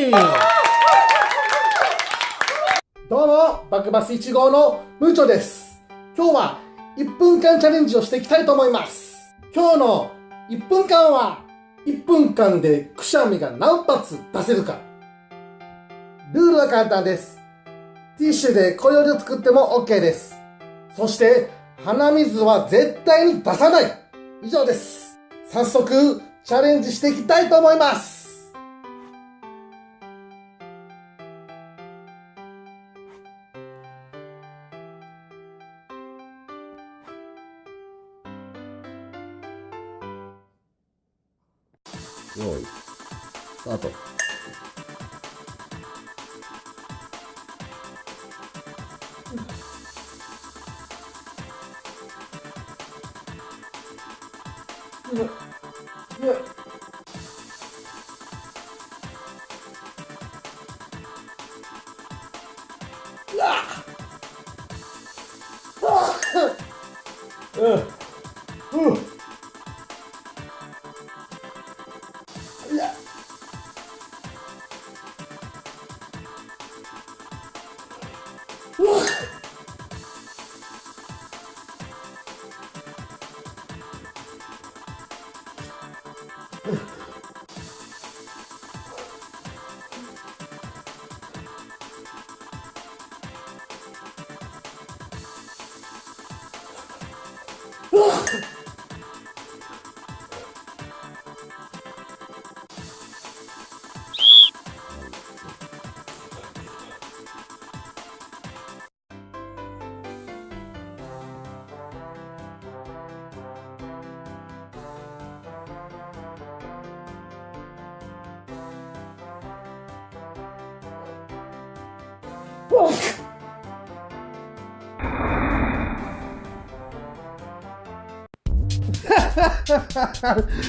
どうも、バクバス1号のムーチョです。今日は1分間チャレンジをしていきたいと思います。今日の1分間は、1分間でくしゃみが何発出せるか。ルールは簡単です。ティッシュで小よりを作っても OK です。そして、鼻水は絶対に出さない。以上です。早速、チャレンジしていきたいと思います。用意スタート。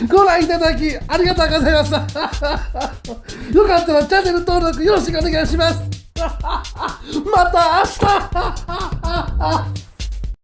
ご覧いただきありがとうございました。よかったらチャンネル登録よろしくお願いします。また明日。